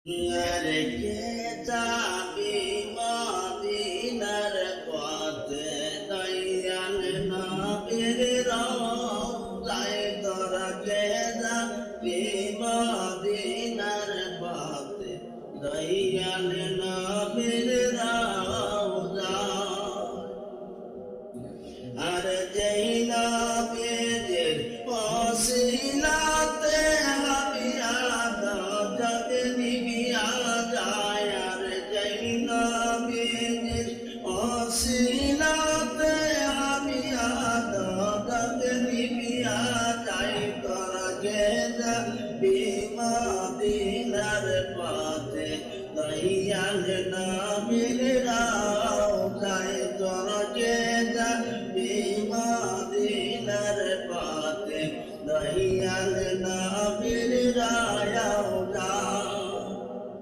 রেখে যাবি মদিনার পথে দয়াল নবীর রওজায় তোরাকে যাবি মদিনার পথে দয়াল নবীর রওজায় আর যেই নবীর ওসিলাতে আমি আদম জগ নিবিয়া যায় আর যেই নবীর ওসিলাতে আমি আদম জগ নিবিয়া যায় তোরাকে যাবি মদিনার পথে দয়াল নবীর